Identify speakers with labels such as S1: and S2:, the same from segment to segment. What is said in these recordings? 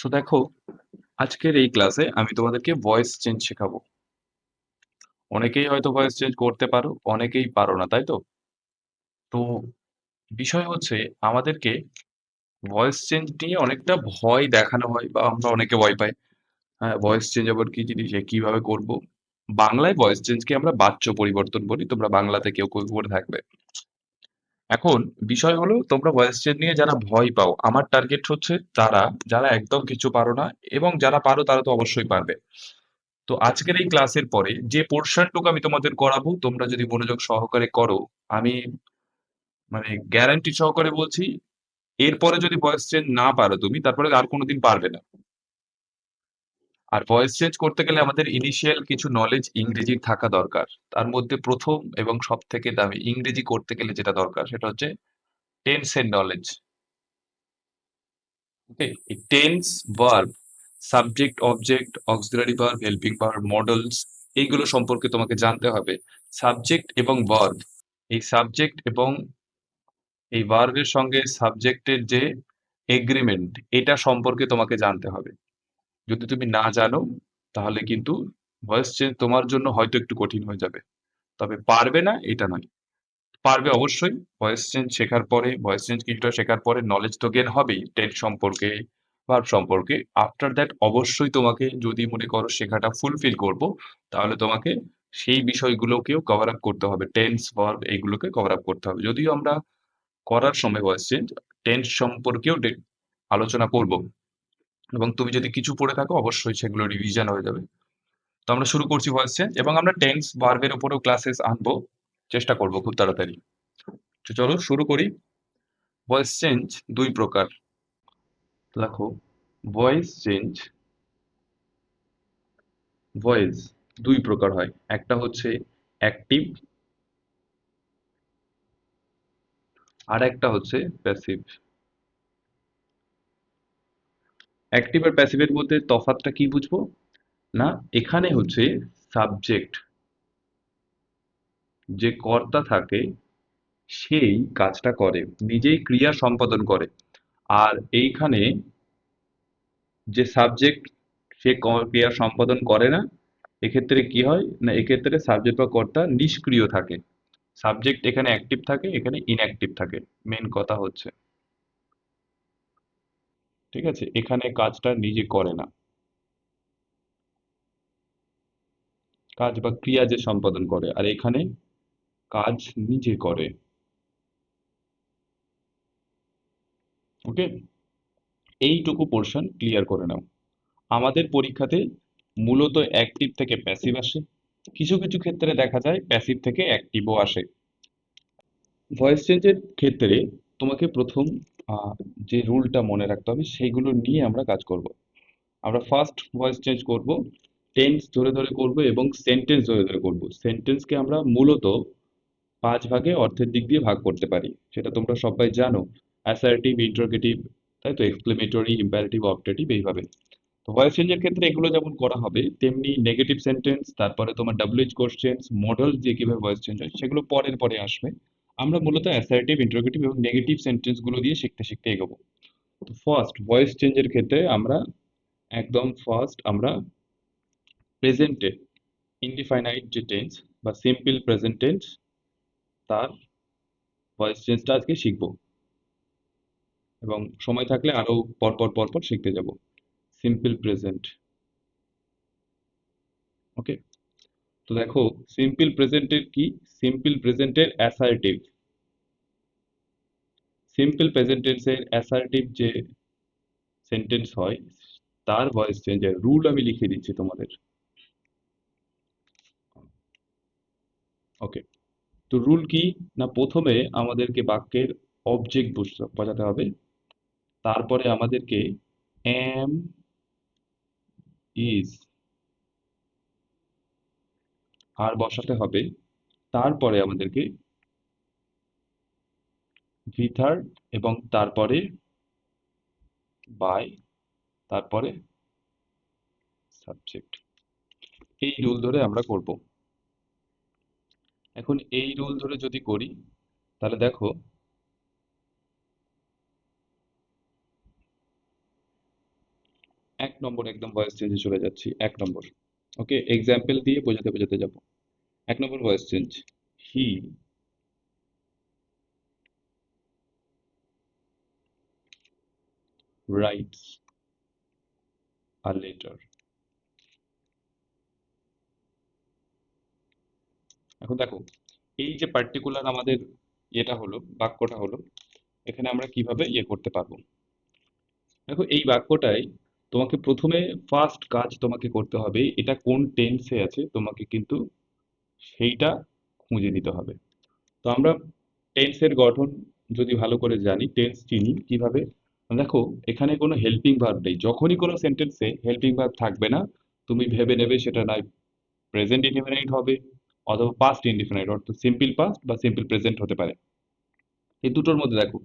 S1: So দেখো, আজকের এই ক্লাসে আমি তোমাদেরকে ভয়েস চেঞ্জ শেখাবো। অনেকেই হয়তো ভয়েস চেঞ্জ করতে পারো, অনেকেই পারো না, তাই তো? তো বিষয় হচ্ছে, আমাদেরকে ভয়েস চেঞ্জ নিয়ে অনেকটা ভয় দেখানো হয় বা আমরা অনেকে ভয় পাই। হ্যাঁ, ভয়েস চেঞ্জ আবার কি জিনিস, কিভাবে করব? বাংলায় ভয়েস চেঞ্জকে আমরা বাচ্য পরিবর্তন বলি, তোমরা বাংলাতে কেউ কেউ করে থাকবে। এখন বিষয় হলো, তোমরা ভয়েস চেঞ্জ নিয়ে যারা ভয় পাও, আমার টার্গেট হচ্ছে তারা, যারা একদম কিছু পারো না, এবং যারা পারো তারা তো অবশ্যই পারবে। তো আজকের এই ক্লাসের পরে যে পোর্শনটুকু আমি তোমাদের করাবো, তোমরা যদি মনোযোগ সহকারে করো, আমি মানে গ্যারান্টি সহকারে বলছি, এরপরে যদি ভয়েস চেঞ্জ না পারো তুমি, তারপরে আর কোনোদিন পারবে না। আর ভয়েস চেঞ্জ করতে গেলে আমাদের ইনিশিয়াল কিছু নলেজ ইংরেজির থাকা দরকার। তার মধ্যে প্রথম এবং সব থেকে দামি, ইংরেজি করতে গেলে যেটা দরকার সেটা হচ্ছে টেন্সের নলেজ। ওকে, এই tense, verb, subject, object, auxiliary verb, helping verb, modals, এইগুলো সম্পর্কে তোমাকে জানতে হবে। সাবজেক্ট এবং ভার্ব, এই সাবজেক্ট এবং এই ভার্বের সঙ্গে সাবজেক্টের যে এগ্রিমেন্ট, এটা সম্পর্কে তোমাকে জানতে হবে। যদি তুমি না জানো, তাহলে কিন্তু ভয়েস চেঞ্জ তোমার জন্য হয়তো একটু কঠিন হয়ে যাবে। তবে পারবে না এটা নয়, পারবে অবশ্যই। ভয়েস চেঞ্জ শেখার পরে, ভয়েস চেঞ্জ কিছুটা শেখার পরে নলেজ তো গেইন হবেই টেন্স সম্পর্কে, ভার্ব সম্পর্কে। আফটার দ্যাট অবশ্যই তোমাকে, যদি মনে করো শেখাটা ফুলফিল করব, তাহলে তোমাকে সেই বিষয়গুলোকেও কভার আপ করতে হবে। টেন্স, ভার্ব এইগুলোকে কভার আপ করতে হবে। যদিও আমরা করার সময় ভয়েস চেঞ্জ টেন্স সম্পর্কেও আলোচনা করব, এবং তুমি যদি কিছু পড়ে থাকো অবশ্যই সেগুলো রিভিশন হয়ে যাবে। তো আমরা শুরু করছি ভয়েস চেঞ্জ, এবং আমরা টেন্স ভার্বের উপরেও ক্লাসেস আনবো, চেষ্টা করব খুব তাড়াতাড়ি। তো চলো শুরু করি। ভয়েস চেঞ্জ দুই প্রকার। দেখো, ভয়েস চেঞ্জ, ভয়েস দুই প্রকার হয়। একটা হচ্ছে অ্যাক্টিভ, আর একটা হচ্ছে প্যাসিভ। অ্যাক্টিভ আর প্যাসিভের মধ্যে তফাৎটা কি বুঝবো? না, এখানে হচ্ছে সাবজেক্ট, যে কর্তা থাকে, সেই কাজটা করে, নিজেই ক্রিয়া সম্পাদন করে। আর এইখানে যে সাবজেক্ট, সে ক্রিয়া সম্পাদন করে না। এক্ষেত্রে কি হয় না, এক্ষেত্রে সাবজেক্ট বা কর্তা নিষ্ক্রিয় থাকে। সাবজেক্ট এখানে অ্যাক্টিভ থাকে, এখানে ইনঅ্যাক্টিভ থাকে। মেন কথা হচ্ছে, ঠিক আছে, এখানে কাজটা নিজে করে না, কাজ বা ক্রিয়া যে সম্পাদন করে, আর এখানে কাজ নিজে করে। ওকে, এইটুকু পোর্শন ক্লিয়ার করে নাও। আমাদের পরীক্ষাতে মূলত অ্যাক্টিভ থেকে প্যাসিভ আসে, কিছু কিছু ক্ষেত্রে দেখা যায় প্যাসিভ থেকে অ্যাক্টিভও আসে। ভয়েস চেঞ্জের ক্ষেত্রে তোমাকে প্রথম আহ, যে রুলটা মনে রাখতে হবে, সেইগুলো নিয়ে আমরা কাজ করব। আমরা ফার্স্ট ভয়েস চেঞ্জ করব, টেন্স ধরে ধরে করব এবং সেন্টেন্স ধরে ধরে করব। সেন্টেন্সকে আমরা মূলত 5 ভাগে অর্থের দিক দিয়ে ভাগ করতে পারি, সেটা তোমরা সবাই জানো। অ্যাসার্টিভ, ইন্টারোগেটিভ, তাই তো, এক্সক্লেমেটরি, ইম্পারেটিভ, অবজেক্টিভ, এইভাবে। তো ভয়েস চেঞ্জের ক্ষেত্রে এগুলো যেমন করা হবে, তেমনি নেগেটিভ সেন্টেন্স, তারপরে তোমার ডাব্লিউএইচ কোশ্চেন্স, মডেল দিয়ে কিভাবে ভয়েস চেঞ্জ হয়, সেগুলো পরের পরে আসবে। আমরা মূলত অ্যাসার্টিভ, ইন্টারোগেটিভ এবং নেগেটিভ সেন্টেন্স গুলো দিয়ে শিখতে শিখতে এগোবো। তো ফার্স্ট ভয়েস চেঞ্জের ক্ষেত্রে আমরা একদম ফার্স্ট আমরা প্রেজেন্টে, ইনডিফাইনাইট যে টেন্স বা সিম্পল প্রেজেন্ট টেন্স, তার ভয়েস চেঞ্জটা আজকে শিখবো, এবং সময় থাকলে আরো পরপর পরপর শিখতে যাব। Simple present. ওকে, তো দেখো, সিম্পল প্রেজেন্টের কি, সিম্পল প্রেজেন্টের অ্যাসার্টিভ, সিম্পল প্রেজেন্ট টেন্সের অ্যাসার্টিভ যে সেন্টেন্স হয়, তার ভয়েস চেঞ্জের রুল আমি লিখে দিচ্ছি তোমাদের। ওকে, তো রুল কি, না প্রথমে আমাদেরকে বাক্যের অবজেক্ট বোঝাতে হবে, তারপরে আমাদেরকে এম, ইজ আর বসাতে হবে, তারপরে আমাদেরকে ভিথার, এবং তারপরে বাই, তারপরে সাবজেক্ট। এই রুল ধরে আমরা করব। এখন এই রুল ধরে যদি করি, তাহলে দেখো, এক নম্বর একদম ভয়েস চেঞ্জে চলে যাচ্ছি, এক নম্বর। ওকে, এক্সাম্পল দিয়ে বোঝাতে বোঝাতে যাব। এক নম্বর voice change, he writes a letter. এখন দেখো, এই যে পার্টিকুলার আমাদের এটা হলো, বাক্যটা হলো, এখানে আমরা কিভাবে করতে পারবো। দেখো এই বাক্যটাই তোমাকে প্রথমে ফার্স্ট কাজ তোমাকে করতে হবে, এটা কোন টেন্সে আছে তোমাকে কিন্তু সেইটা খুঁজে নিতে হবে। তো আমরা টেন্সের গঠন যদি ভালো করে জানি, টেন্স চিনি কিভাবে। দেখো এখানে কোনো হেল্পিং ভার্ব নেই, যখনই কোনো সেন্টেন্সে হেল্পিং ভার্ব থাকবে না, তুমি ভেবে নেবে সেটা নয় প্রেজেন্ট ইনডিফিনাইট হবে অথবা পাস্ট ইনডিফিনাইট, অর্থাৎ সিম্পল পাস্ট বা সিম্পল প্রেজেন্ট হতে পারে। এই দুটোর মধ্যে দেখো,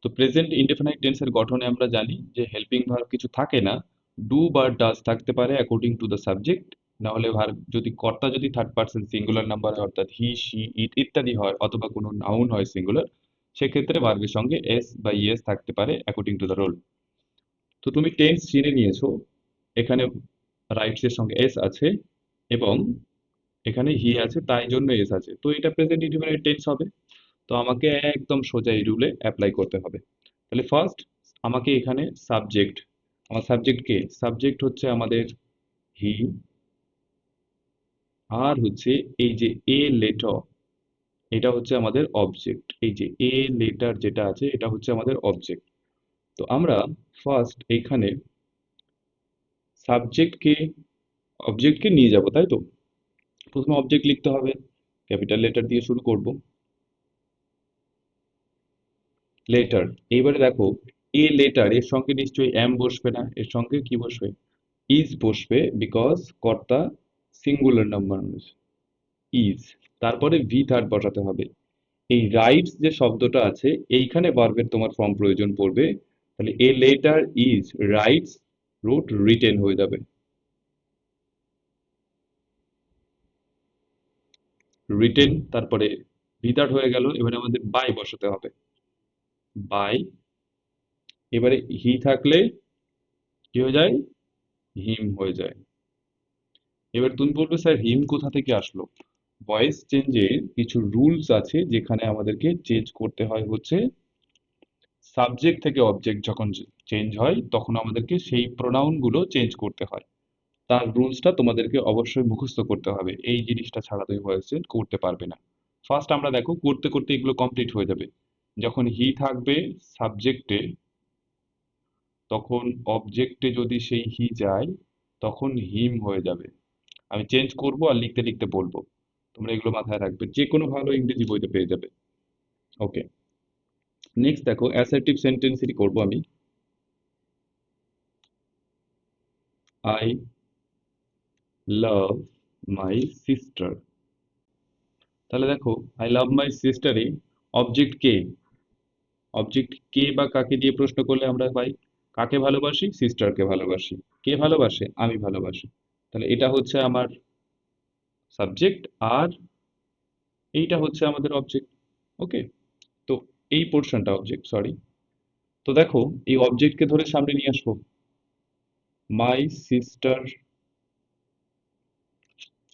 S1: তো প্রেজেন্ট ইনডেফিনাইট টেন্সের গঠনে আমরা জানি যে হেল্পিং ভার্ব কিছু থাকে না, ডু বা ডাজ থাকতে পারে অ্যাকর্ডিং টু দ্য সাবজেক্ট। না হলে ভার্ব যদি কর্তা যদি থার্ড পার্সন সিঙ্গুলার নাম্বার হয়, অর্থাৎ হি শি ইট ইত্যাদি হয়, অথবা কোনো নাউন হয় সিঙ্গুলার, সেক্ষেত্রে ভার্বের সঙ্গে এস বা ইএস থাকতে পারে অ্যাকর্ডিং টু দ্য রোল। তো তুমি টেন্স চিনে নিয়েছো, এখানে রাইটস এর সঙ্গে এস আছে এবং এখানে হি আছে, তাই জন্য এস আছে, তো এটা প্রেজেন্ট ইনডিফিনাইট টেন্স হবে। তো আমাকে একদম সোজা এই রুলে অ্যাপ্লাই করতে হবে। তাহলে ফার্স্ট আমাকে এখানে সাবজেক্ট, আমার সাবজেক্ট কে, সাবজেক্ট হচ্ছে আমাদের হি, আর হচ্ছে এই যে এ লেটার, এটা হচ্ছে আমাদের অবজেক্ট। এই যে এ লেটার যেটা আছে এটা হচ্ছে আমাদের অবজেক্ট। তো আমরা ফার্স্ট এইখানে সাবজেক্টকে অবজেক্টকে নিয়ে যাব, তাই তো। প্রথমে অবজেক্ট লিখতে হবে, ক্যাপিটাল লেটার দিয়ে শুরু করব, লেটার। এইবারে দেখো এ লেটার এর সঙ্গে নিশ্চয়ই এম বসবে না, এর সঙ্গে কি বসবে, ইজ বসবে, বিকজ কর্তা সিঙ্গুলার নাম্বার ইজ। তারপরে ভি থার্ড বসাতে হবে। এই রাইটস যে শব্দটা আছে এইখানে ভার্বের তোমার ফর্ম প্রয়োজন পড়বে। তাহলে a letter is writes root written হয়ে যাবে, রিটেন। তারপরে ভি থার্ড হয়ে গেল, এবারে আমাদের বাই বসাতে হবে, বাই। এবারে হি থাকলে কি হয়ে যায়, হিম হয়ে যায়। এবার তুমি বলবে স্যার হিম কোথা থেকে আসলো। ভয়েস চেঞ্জের কিছু রুলস আছে যেখানে আমাদেরকে চেঞ্জ করতে হয়, হচ্ছে সাবজেক্ট থেকে অবজেক্ট যখন চেঞ্জ হয় তখন আমাদেরকে সেই প্রোনাউন গুলো চেঞ্জ করতে হয়। তার রুলসটা তোমাদেরকে অবশ্যই মুখস্থ করতে হবে, এই জিনিসটা ছাড়া তুমি ভয়েস চেঞ্জ করতে পারবে না। ফার্স্ট আমরা দেখো করতে করতে এগুলো কমপ্লিট হয়ে যাবে। যখন হি থাকবে সাবজেক্টে, তখন অবজেক্টে যদি সেই হি যায় তখন হিম হয়ে যাবে। আমি চেঞ্জ করব আর লিখতে লিখতে বলবো, তোমরা এগুলো মাথায় রাখবে, যে কোনো ভালো ইংরেজি বইতে পেয়ে যাবে। ওকে, নেক্সট দেখো অ্যাসার্টিভ সেন্টেন্সই করব আমি। I love my sister. তাহলে দেখো আই লাভ মাই সিস্টারে অবজেক্ট কে, অবজেক্ট কে বা কাকে দিয়ে প্রশ্ন করলে আমরা পাই কাকে ভালোবাসি, সিস্টারকে ভালোবাসি। কে ভালোবাসে, আমি ভালোবাসি। তাহলে এটা হচ্ছে আমার সাবজেক্ট, আর এইটা হচ্ছে আমাদের অবজেক্ট। ওকে, তো এই পোর্শনটা অবজেক্ট, সরি। তো দেখো এই অবজেক্টকে ধরে সামনে নিয়ে আসবো, মাই সিস্টার।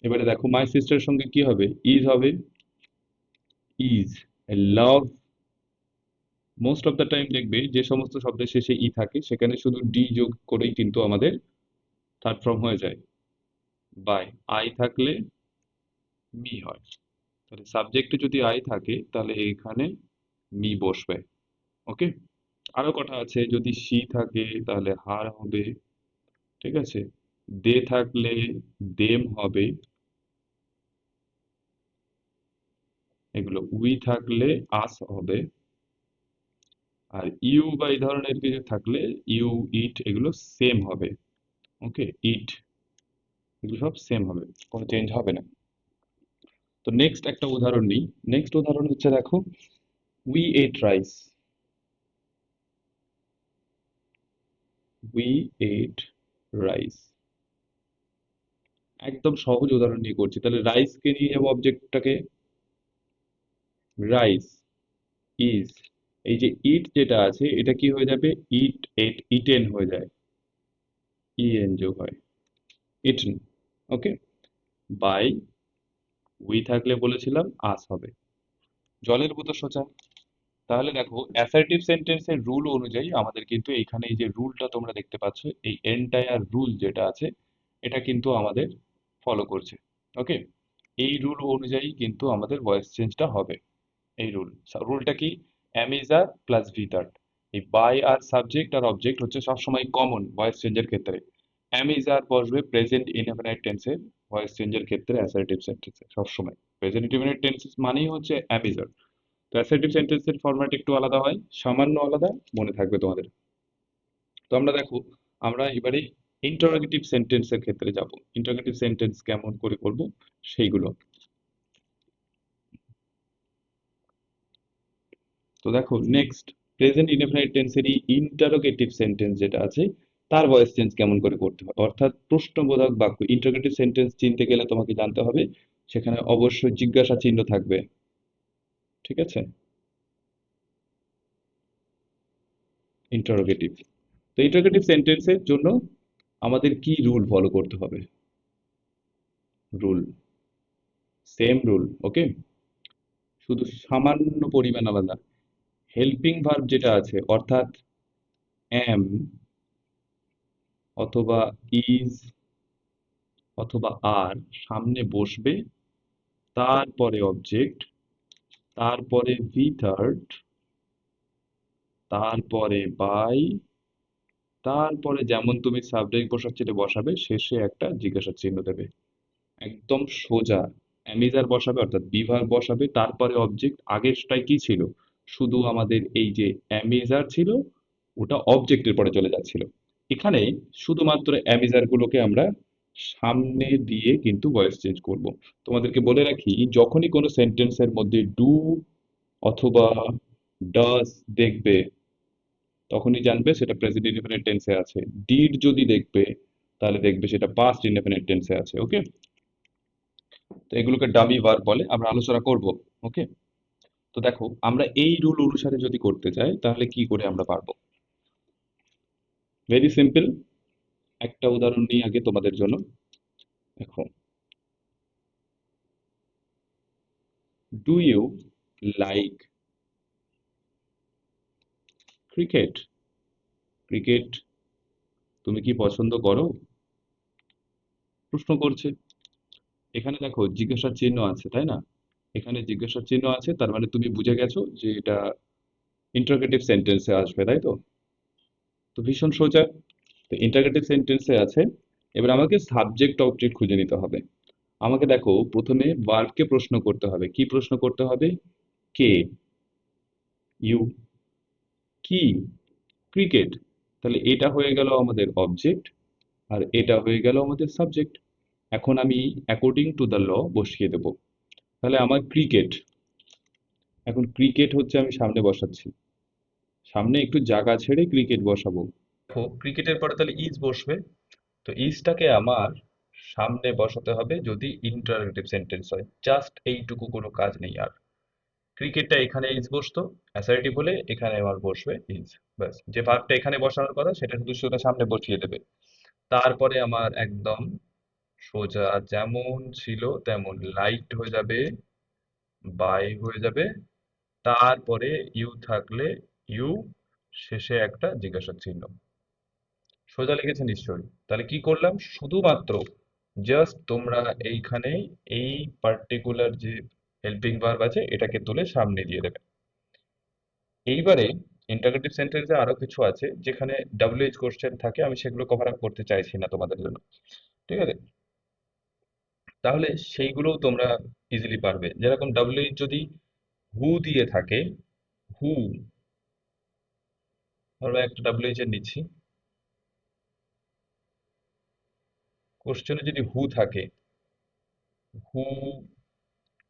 S1: এবারে দেখো মাই সিস্টারের সঙ্গে কি হবে, ইজ হবে, is love. Most of the time দেখবে যে সমস্ত শব্দের শেষে ই থাকে সেখানে শুধু ডি যোগ করেই কিন্তু আমাদের থার্ড ফর্ম হয়ে যায়, বাই। আই থাকলে মি হয়। তাহলে সাবজেক্টে যদি আই থাকে তাহলে এইখানে মি বসবে। ওকে, আরো কথা আছে, যদি সি থাকে তাহলে হার হবে, ঠিক আছে। দে থাকলে দেম হবে, এগুলো উই থাকলে আস হবে, আর ইউ বা এই ধরনের কিছু থাকলে ইউ ইট এগুলো সেম হবে। ওকে, ইট এগুলো সব সেম হবে, কোনো চেঞ্জ হবে না। তো নেক্সট একটা উদাহরণ নিই। নেক্সট উদাহরণ হচ্ছে দেখো, we ate rice, we ate rice. একদম সহজ উদাহরণ নিয়ে করছি। তাহলে রাইসকে নিয়ে যাবো অবজেক্টটাকে, রাইস ইজ, এই যে ইট যেটা আছে এটা কি হয়ে যাবে, ইট এট ইটেন হয়ে যায়। ইএন যোগ হয়, ইটন। ওকে, বাই, উই থাকলে বলেছিলাম আস হবে। জলের মতো সোজা। তাহলে দেখো অ্যাসার্টিভ সেন্টেন্সের রুল অনুযায়ী আমাদের কিন্তু এইখানে এই যে রুলটা তোমরা দেখতে পাচ্ছ, এই এন্টায়ার রুল যেটা আছে এটা কিন্তু আমাদের ফলো করছে। ওকে, এই রুল অনুযায়ী কিন্তু আমাদের ভয়েস চেঞ্জটা হবে। এই রুলটা কি? Am is are plus V third. এই বাই আর সাবজেক্ট আর অবজেক্ট হচ্ছে সবসময় কমন ভয়েস চেঞ্জের ক্ষেত্রে। অ্যাম ইজ আর বসবে প্রেজেন্ট ইনডেফিনাইট টেন্সের ভয়েস চেঞ্জের ক্ষেত্রে অ্যাসার্টিভ সেন্টেন্সে সবসময়। প্রেজেন্ট ইনডেফিনাইট টেন্স মানেই হচ্ছে অ্যাম ইজ আর। তো অ্যাসার্টিভ সেন্টেন্সের ফরম্যাট একটু আলাদা হয়, সামান্য আলাদা, মনে থাকবে তোমাদের। তো আমরা দেখো, আমরা এবারে ইন্টারোগেটিভ সেন্টেন্সের ক্ষেত্রে যাব। ইন্টারোগেটিভ সেন্টেন্স কেমন করে করব সেইগুলো। তো দেখো নেক্সট, প্রেজেন্ট ইনডেফিনাইট টেন্সেরই ইন্টারোগেটিভ সেন্টেন্স যেটা আছে তার ভয়েস চেঞ্জ কেমন করে করতে হয়, অর্থাৎ প্রশ্নবোধক বাক্য। ইন্টারোগেটিভ সেন্টেন্স চিনতে গেলে তোমাকে জানতে হবে সেখানে অবশ্যই জিজ্ঞাসা চিহ্ন থাকবে। ঠিক আছে, ইন্টারোগেটিভ। তো ইন্টারোগেটিভ সেন্টেন্সের জন্য আমাদের কি রুল ফলো করতে হবে? Rule, same rule. ওকে, শুধু সামান্য পরিমাণ আলাদা। হেল্পিং ভার্ব যেটা আছে অর্থাৎ এম অথবা ইজ অথবা আর সামনে বসবে, তারপরে অবজেক্ট, তারপরে ভি থার্ড, তারপরে বাই, তারপরে যেমন তুমি সাবজেক্ট বসাচ্ছিলে বসাবে, শেষে একটা জিজ্ঞাসা চিহ্ন দেবে। একদম সোজা। অ্যামিজার বসাবে অর্থাৎ বিভার বসাবে, তারপরে অবজেক্ট। আগেরটাই কি ছিল? শুধু আমাদের এই যে অ্যামিজার ছিল ওটা অবজেক্টের পরে চলে যাচ্ছিল। এখানে শুধুমাত্র অ্যামিজার গুলোকে আমরা সামনে দিয়ে কিন্তু ভয়েস চেঞ্জ করব। তোমাদেরকে বলে রাখি, যখনই কোনো সেন্টেন্সের মধ্যে ডু অথবা ডাজ দেখবে তখনই জানবে সেটা প্রেজেন্ট ইনডেফিনিট টেন্সে আছে। ডিড যদি দেখবে তাহলে দেখবে সেটা পাস্ট ইনডেফিনিট টেন্সে আছে। ওকে, তো এগুলোকে ডামি ভার্ব বলে, আমরা আলোচনা করব। ওকে, তো দেখো আমরা এই রুল অনুসারে যদি করতে চাই তাহলে কি করে আমরা পারবো? Very simple. একটা উদাহরণ নিই আগে তোমাদের জন্য। দেখো, do you like cricket? Cricket তুমি কি পছন্দ করো? প্রশ্ন করছে। এখানে দেখো জিজ্ঞাসার চিহ্ন আছে, তাই না? এখানে জিজ্ঞাসার চিহ্ন আছে, তার মানে তুমি বুঝে গেছো যে এটা ইন্টারোগেটিভ সেন্টেন্সে আসবে, তাই তো? তো ভীষণ সোজা। তো ইন্টারোগেটিভ সেন্টেন্সে আছে। এবার আমাকে সাবজেক্ট অবজেক্ট খুঁজে নিতে হবে। আমাকে দেখো প্রথমে ভার্বকে প্রশ্ন করতে হবে। কি প্রশ্ন করতে হবে? কে? ইউ। কি? ক্রিকেট। তাহলে এটা হয়ে গেল আমাদের অবজেক্ট, আর এটা হয়ে গেল আমাদের সাবজেক্ট। এখন আমি অ্যাকর্ডিং টু দ্য ল বসিয়ে দেব। তাহলে আমার ক্রিকেট, এখন ক্রিকেট হচ্ছে আমি সামনে বসাচ্ছি। সামনে একটু জায়গা ছেড়ে ক্রিকেট বসাবো। দেখো ক্রিকেটের পরে তাহলে ইজ বসবে। তো ইজটাকে আমার সামনে বসাতে হবে যদি ইন্টারোগেটিভ সেন্টেন্স হয়। জাস্ট এইটুকু, কোনো কাজ নেই আর। ক্রিকেটটা এখানে ইজ বসতো, অ্যাসার্টিভ হলে এখানে আমার বসবে ইজ। ব্যাস, যে ভার্বটা এখানে বসানোর কথা সেটা শুধু সেটা সামনে বসিয়ে দেবে। তারপরে আমার একদম সোজা যেমন ছিল তেমন লাইট হয়ে যাবে, বাই হয়ে যাবে, তারপরে ইউ থাকলে ইউ, শেষে একটা জিজ্ঞাসা চিহ্ন। সোজা লেগেছে নিশ্চয়ই? তাহলে কি করলাম? শুধুমাত্র জাস্ট তোমরা এইখানে এই পার্টিকুলার যে হেল্পিং ভার্ব আছে এটাকে তুলে সামনে দিয়ে দেবে। এইবারে ইন্টারোগেটিভ সেন্টেন্সে আরো কিছু আছে যেখানে ডাব্লিউএইচ কোশ্চেন থাকে, আমি সেগুলো কভার আপ করতে চাইছি না তোমাদের জন্য। ঠিক আছে, তাহলে সেইগুলোও তোমরা ইজিলি পারবে। যেরকম ডাব্লিউএইচ যদি হু দিয়ে থাকে, হু, ধরো একটা ডাব্লিউএইচ এর নিচ্ছি, কোশ্চেনে যদি হু থাকে, হু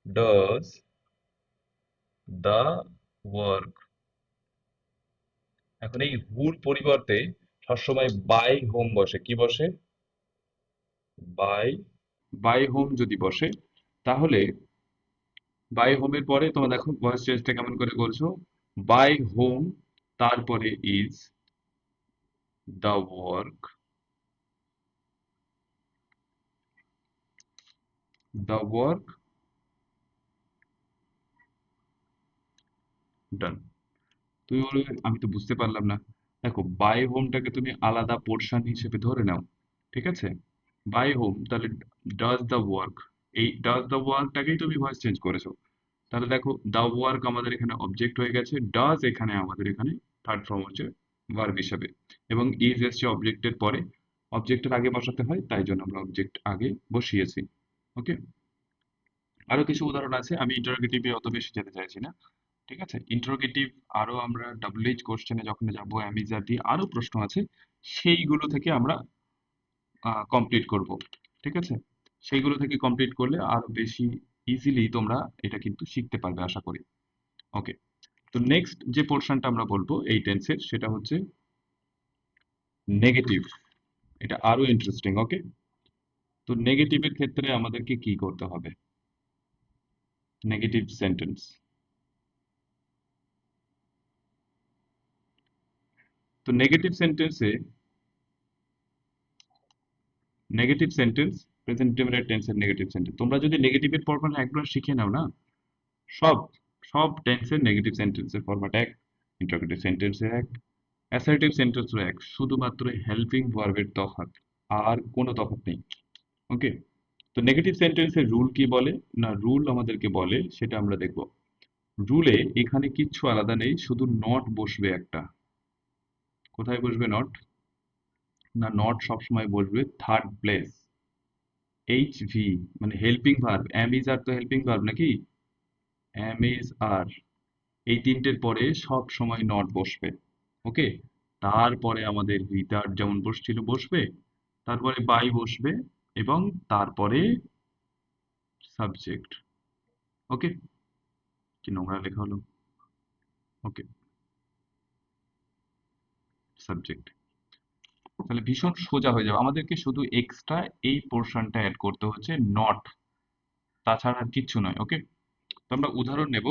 S1: ডাজ দ্য ওয়ার্ক। এখন এই হুর পরিবর্তে সবসময় বাই হোম বসে। কি বসে? বাই। বাই হোম যদি বসে তাহলে বাই হোমের পরে তোমরা দেখো ভয়েস চেঞ্জটা কেমন করে করছো। বাই হোম, তারপরে is the work, the work done. তুমি বলবে আমি তো বুঝতে পারলাম না। দেখো বাই হোমটাকে তুমি আলাদা পোর্শন হিসেবে ধরে নাও, ঠিক আছে? বাই হোম তাহলে ডাজ দ্য ওয়ার্ক, এই ডাজ দ্য ওয়ার্কটাকেই তুমি ভয়েস চেঞ্জ করেছো। তাহলে দেখো দ্য ওয়ার্ক আমাদের এখানে অবজেক্ট হয়ে গেছে, ডাজ এখানে আমাদের এখানে থার্ড ফর্ম হচ্ছে ভার্ব হিসাবে, এবং ইজ এসছে অবজেক্টের পরে। অবজেক্টের আগে বসাতে হয়, তাই জন্য আমরা অবজেক্ট আগে বসিয়েছি। ওকে, আরো কিছু উদাহরণ আছে, আমি ইন্টারোগেটিভে অত বেশি যেতে চাইছি না। ঠিক আছে, ইন্টারোগেটিভ আরো আমরা ডাব্লিউএইচ কোশ্চেনে যখন যাবো, অ্যামিজার দিয়ে আরো প্রশ্ন আছে, সেইগুলো থেকে আমরা কমপ্লিট করব। ঠিক আছে, সেইগুলো থেকে কমপ্লিট করলে আরো বেশি ইজিলি তোমরা এটা কিন্তু শিখতে পারবে আশা করি। ওকে, তো নেক্সট যে পোর্শনটা আমরা বলবো এই টেন্সের, সেটা হচ্ছে নেগেটিভ। এটা আরো ইন্টারেস্টিং। ওকে, তো নেগেটিভের ক্ষেত্রে আমাদেরকে কি করতে হবে? Negative sentence. তো নেগেটিভ সেন্টেন্স প্রেজেন্ট ইনডেফিনিট টেন্সের নেগেটিভ সেন্টেন্স তোমরা যদি নেগেটিভের ফরম্যাট একবার শিখে নাও না, সব সব টেন্সের নেগেটিভ সেন্টেন্সের ফরম্যাট এক, ইন্টারোগেটিভ সেন্টেন্সের এক, অ্যাসার্টিভ সেন্টেন্সের এক, শুধুমাত্র হেল্পিং ভার্বের তফাৎ, আর কোনো তফাৎ নেই। ওকে, তো নেগেটিভ সেন্টেন্সের রুল কি বলে, না রুল আমাদেরকে বলে সেটা আমরা দেখব। রুলে এখানে কিচ্ছু আলাদা নেই, শুধু নট বসবে একটা। কোথায় বসবে নট? না নট সবসময় বসবে থার্ড প্লেস, এইচ ভি, মানে হেল্পিং ভার্ব। অ্যাম ইজ আর তো হেল্পিং ভার্ব নাকি? অ্যাম ইজ আর, এই তিনটের পরে সব সময় নট বসবে। ওকে, তারপরে আমাদের উইদার যেমন বসছিল বসবে, তারপরে বাই বসবে, এবং তারপরে সাবজেক্ট। ওকে, কি নোংরা লেখা হলো। ওকে, সাবজেক্ট। তাহলে ভীষণ সোজা হয়ে যাবে, আমাদেরকে শুধু এক্সট্রা এই পোর্শনটা অ্যাড করতে হচ্ছে, নট, তাছাড়া আর কিচ্ছু নয়। ওকে, তো আমরা উদাহরণ নেব,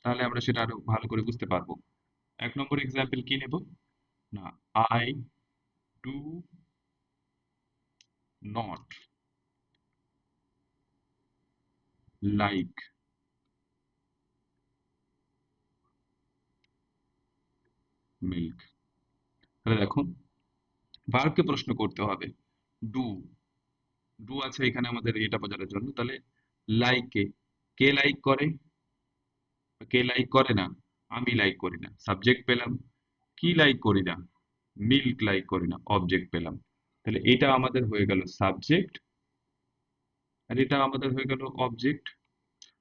S1: তাহলে আমরা সেটা আরো ভালো করে বুঝতে পারবো। 1 নম্বর এক্সাম্পল কি নেব, না I do not like milk. তাহলে দেখো ভার্বকে প্রশ্ন করতে হবে, ডু, ডু আছে এখানে আমাদের এটা বোঝানোর জন্য। তাহলে লাইক কে, কে লাইক করে, কে লাইক করে না? আমি লাইক করি না, সাবজেক্ট পেলাম। কি লাইক করি না? মিল্ক লাইক করি না, অবজেক্ট পেলাম। তাহলে এটা আমাদের হয়ে গেল সাবজেক্ট, আর এটা আমাদের হয়ে গেল অবজেক্ট।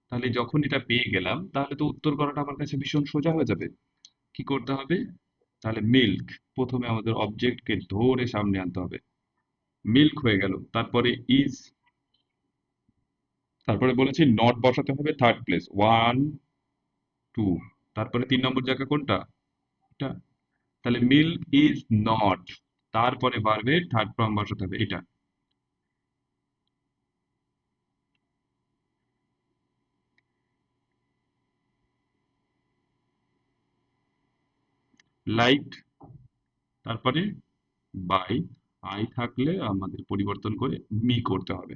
S1: তাহলে যখন এটা পেয়ে গেলাম, তাহলে তো উত্তর করাটা আমার কাছে ভীষণ সোজা হয়ে যাবে। কি করতে হবে? তাহলে মিল্ক, প্রথমে আমাদের অবজেক্টকে ধরে সামনে আনতে হবে, মিল্ক হয়ে গেল। তারপরে ইজ, তারপরে বলেছি নট বসাতে হবে থার্ড প্লেস, ওয়ান টু, তারপরে 3 নম্বর জায়গা কোনটা? এটা। তাহলে মিল্ক ইজ নট, তারপরে ভার্বের থার্ড ফর্ম বসাতে হবে, এটা। লাইট, তারপরে বাই, আই থাকলে আমাদের পরিবর্তন করে মি করতে হবে।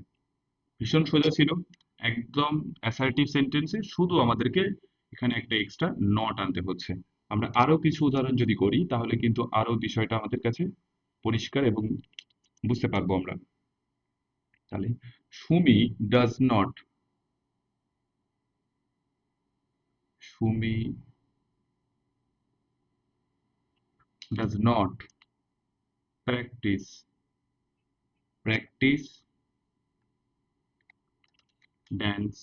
S1: ভীষণ সোজা ছিল, একদম অ্যাসার্টিভ সেন্টেন্সে শুধু আমাদেরকে এখানে একটা এক্সট্রা নট আনতে হচ্ছে। আমরা আরো কিছু উদাহরণ যদি করি, তাহলে কিন্তু আরো বিষয়টা আমাদের কাছে পরিষ্কার এবং বুঝতে পারবো আমরা। তাহলে Sumi does not, Sumi does not practice, practice dance.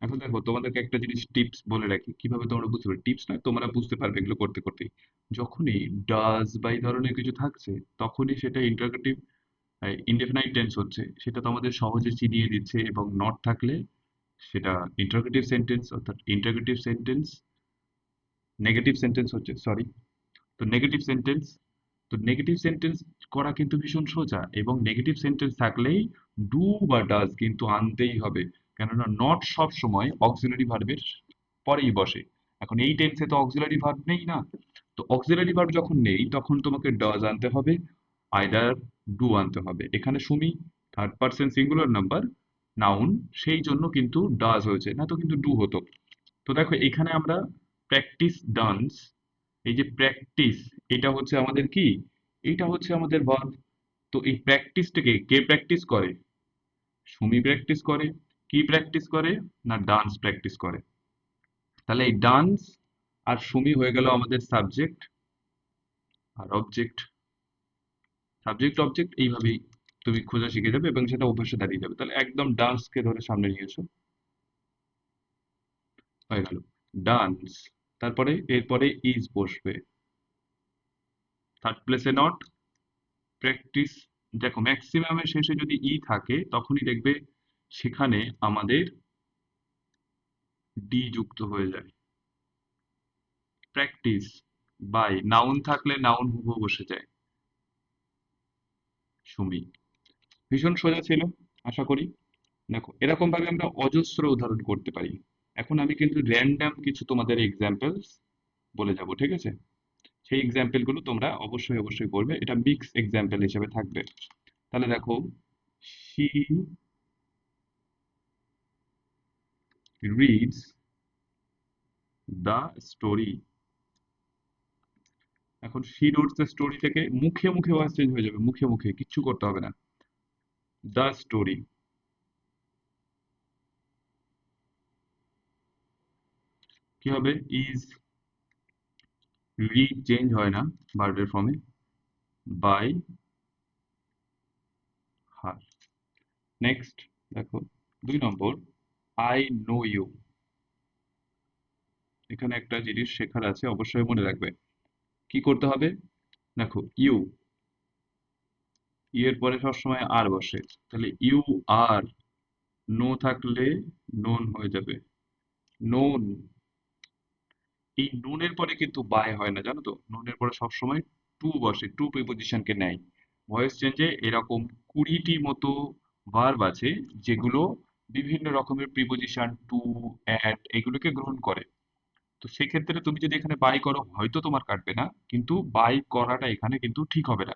S1: এখন দেখো তোমাদেরকে একটা জিনিস টিপস বলে রাখি, কিভাবে তোমরা বুঝতে পারবে, টিপস না, তোমরা বুঝতে পারবে এগুলো করতে করতে। যখনই ডাজ বা এই ধরনের কিছু থাকছে, তখনই সেটা ইন্টারোগেটিভ ইনডেফিনাইট টেন্স হচ্ছে, সেটা তোমাদের সহজে চিনিয়ে দিচ্ছে। এবং নট থাকলে সেটা ইন্টারোগেটিভ সেন্টেন্স, অর্থাৎ ইন্টারোগেটিভ সেন্টেন্স, নেগেটিভ সেন্টেন্স হচ্ছে, সরি। তো নেগেটিভ সেন্টেন্স, তো নেগেটিভ সেন্টেন্স করা কিন্তু ভীষণ সোজা, এবং নেগেটিভ সেন্টেন্স থাকলেই ডু বা ডাজ কিন্তু আনতেই হবে, কেননা নট সব সময় অক্সিলারি ভার্বের পরেই বসে। এখন এই টেন্সে তো অক্সিলারি ভার্ব নেই না, তো অক্সিলারি ভার্ব যখন নেই তখন তোমাকে ডাজ আনতে হবে, আইদার ডু আনতে হবে। এখানে Sumi third person singular number noun, সেই জন্য কিন্তু ডাজ হয়েছে, না তো কিন্তু ডু হতো। তো দেখো এখানে আমরা প্র্যাকটিস ডান্স, এই যে প্র্যাকটিস, এটা হচ্ছে আমাদের কি, এটা হচ্ছে আমাদের ভার্ব। তো এই প্র্যাকটিসটাকে কে প্র্যাকটিস করে? সুমি প্র্যাকটিস করে। কি প্র্যাকটিস করে? না ডান্স প্র্যাকটিস করে। তাহলে এই ডান্স আর সুমি হয়ে গেল আমাদের সাবজেক্ট আর অবজেক্ট। সাবজেক্ট অবজেক্ট এইভাবেই তুমি খোঁজা শিখে যাবে এবং সেটা অভ্যাসে দাঁড়িয়ে যাবে। তাহলে একদম ডান্সকে ধরে সামনে নিয়ে এসো, হয়ে গেল ডান্স। তারপরে এরপরে ইজ বসবে, থার্ড প্লেসে নট, প্র্যাকটিস। দেখো ম্যাক্সিমামের শেষে যদি ই থাকে তখনই দেখবে সেখানে আমাদের ডি যুক্ত হয়ে যায়। প্র্যাকটিস বাই নাউন থাকলে নাউন হুবহু বসে যায়, সুমি। ভীষণ সোজা ছিল, আশা করি। দেখো এরকম ভাবে আমরা অজস্র উদাহরণ করতে পারি। এখন আমি কিন্তু র্যান্ডম কিছু তোমাদের এক্সাম্পলস বলে যাব, ঠিক আছে? সেই এক্সাম্পল গুলো তোমরা অবশ্যই অবশ্যই করবে, এটা মিক্স এক্সাম্পল হিসেবে থাকবে। তাহলে দেখো, শি রিডস দ্য স্টোরি। এখন শি রিডস দ্য স্টোরি থেকে মুখে মুখে ভয়েস চেঞ্জ হয়ে যাবে, মুখে মুখে কিচ্ছু করতে হবে না। দ্য স্টোরি কি হবে? ইজ, রিড চেঞ্জ হয় না ভার্বের ফর্মে, বাই হার। নেক্সট দেখো 2 নম্বর, আই নো ইউ। এখানে একটা জিনিস শেখার আছে, অবশ্যই মনে রাখবে। কি করতে হবে? দেখো ইউ, এর পরে সবসময় আর বসে, তাহলে ইউ আর, নো থাকলে নোন হয়ে যাবে, নোন। এই নুনের পরে কিন্তু বাই হয় না, জানো তো? নুনের পরে সবসময় টু বসে, টু প্রিপোজিশনকে নেয়। ভয়েস চেঞ্জে এরকম 20টি মতো ভার্ব আছে যেগুলো বিভিন্ন রকমের প্রিপোজিশন, টু, অ্যাট, এগুলোকে গ্রহণ করে। তো সেক্ষেত্রে তুমি যদি এখানে বাই করো হয়তো তোমার কাটবে না, কিন্তু বাই করাটা এখানে কিন্তু ঠিক হবে না।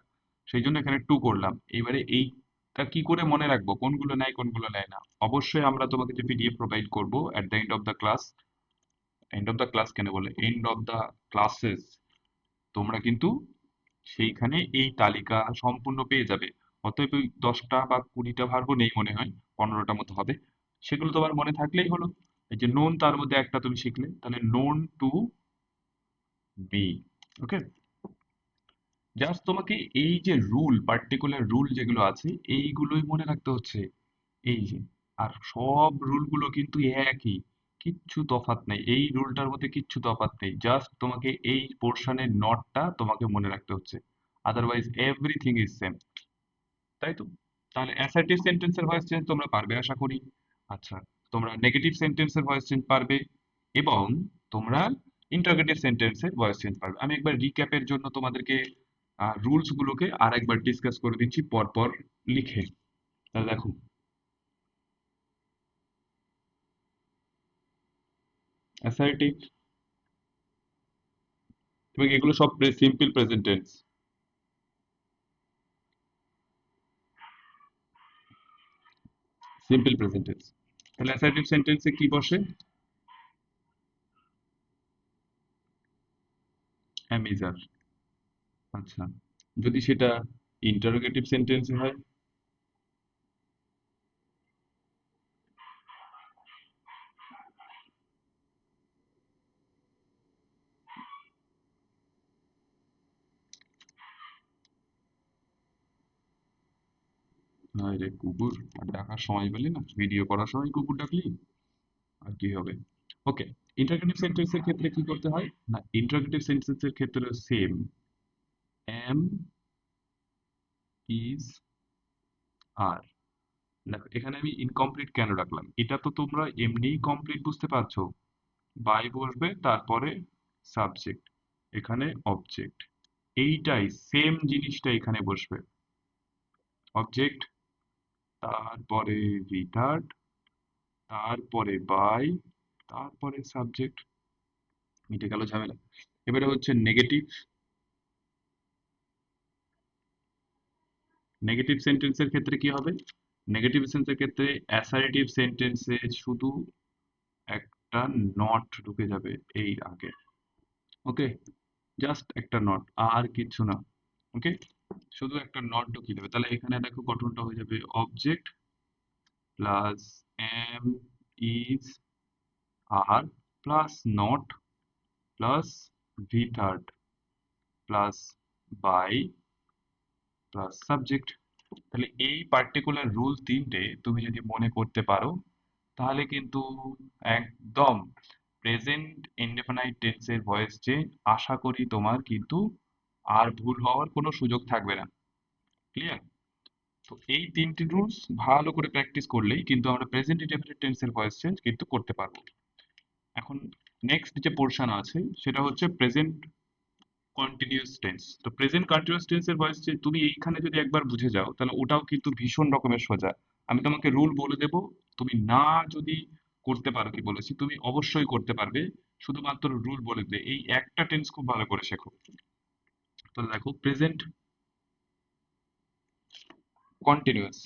S1: সেই জন্য এখানে টু করলাম। এবারে এইটা কি করে মনে রাখবো কোনগুলো নেয় কোনগুলো নেয় না? অবশ্যই আমরা তোমাকে যে পিডিএফ প্রোভাইড করবো at the end of the class, end of the class কেন বলে, এন্ড অফ দ্য ক্লাসেস, তোমরা কিন্তু সেইখানে এই তালিকা সম্পূর্ণ পেয়ে যাবে। অতএব ওই 10টা বা 20টা ভার্বও নেই মনে হয়, 15টা মতো হবে। সেগুলো তোমার মনে থাকলেই হলো। এই যে নোন, তার মধ্যে একটা তুমি শিখলে, তাহলে known to be. Okay, just তোমাকে এই যে রুল, পার্টিকুলার রুল যেগুলো আছে এইগুলোই মনে রাখতে হচ্ছে। এই যে, আর সব রুলগুলো কিন্তু একই, কিচ্ছু তফাৎ নেই, এই রুলটার মধ্যে কিচ্ছু তফাৎ নেই, জাস্ট তোমাকে এই পোর্শনের নটটা তোমাকে মনে রাখতে হচ্ছে, আদারওয়াইজ এভরিথিং ইজ সেম। তাই তো? তাহলে অ্যাসার্টিভ সেন্টেন্সের ভয়েস চেঞ্জ তোমরা পারবে আশা করি। আচ্ছা, তোমরা নেগেটিভ সেন্টেন্সের ভয়েস চেঞ্জ পারবে, এবং তোমরা ইন্টারোগেটিভ সেন্টেন্সের ভয়েস চেঞ্জ পারবে। আমি একবার রিক্যাপের জন্য তোমাদেরকে রুলস গুলোকে আর একবার ডিসকাস করে দিচ্ছি পরপর লিখে। তাহলে দেখো, অ্যাসার্টিভ, এবং এগুলো সব simple present tense. Simple present tense. তাহলে অ্যাসার্টিভ সেন্টেন্সে কি বসে? অ্যামিজার। আচ্ছা, যদি সেটা ইন্টারোগেটিভ সেন্টেন্সে হয়? রে কুকুর, আর ডাকার সময় পেলি না, ভিডিও করার সময় কুকুর ডাকলি, আর কি হবে? ওকে, ইন্টারোগেটিভ সেন্টেন্সের ক্ষেত্রে কি করতে হয়? না, ইন্টারোগেটিভ সেন্টেন্সের ক্ষেত্রে সেম, এম, ইজ, আর। দেখো এখানে আমি ইনকমপ্লিট কেন রাখলাম, এটা তো তোমরা এমনিই কমপ্লিট বুঝতে পারছো। বাই বসবে, তারপরে সাবজেক্ট, এখানে অবজেক্ট, এইটাই সেম জিনিসটা এখানে বসবে। অবজেক্ট, তারপরে রিটার্ড, তারপরে বাই, তারপরে সাবজেক্ট। মিটে গেল ঝামেলা। এবারে হচ্ছে নেগেটিভ। নেগেটিভ সেন্টেন্সের ক্ষেত্রে কি হবে? নেগেটিভ সেন্সের ক্ষেত্রে অ্যাসার্টিভ সেন্টেন্সে শুধু একটা নট ঢুকে যাবে এই আগে। ওকে, জাস্ট একটা নট, আর কিছু না। ওকে, শুধু একটা নট ঢুকিয়ে দেবে। তাহলে এখানে দেখো গঠনটা হয়ে যাবে object plus am is are plus not plus V third plus by plus subject. তাহলে এই পার্টিকুলার রুল তিনটে তুমি যদি মনে করতে পারো তাহলে কিন্তু একদম প্রেজেন্ট ইনডেফিনাইট টেন্সের ভয়েস চেঞ্জ আশা করি তোমার কিন্তু আর ভুল হওয়ার কোনো সুযোগ থাকবে না। ক্লিয়ার? তো এই তিনটি রুলস ভালো করে প্র্যাকটিস করলেই কিন্তু আমরা প্রেজেন্ট ইনডেফিনিট টেন্সের ভয়েস চেঞ্জ কিন্তু করতে পারবো। এখন নেক্সট যে পোর্শন আছে সেটা হচ্ছে প্রেজেন্ট কন্টিনিউয়াস টেন্স। তো প্রেজেন্ট কন্টিনিউয়াস টেন্সের ভয়েস চেঞ্জ তুমি এইখানে যদি একবার বুঝে যাও তাহলে ওটাও কিন্তু ভীষণ রকমের সোজা। আমি তোমাকে রুল বলে দেব, তুমি না যদি করতে পারো কি বলেছি তুমি অবশ্যই করতে পারবে, শুধুমাত্র রুল বলে দে। এই একটা টেন্স খুব ভালো করে শেখো। তাহলে দেখো প্রেজেন্ট কন্টিনিউয়াস।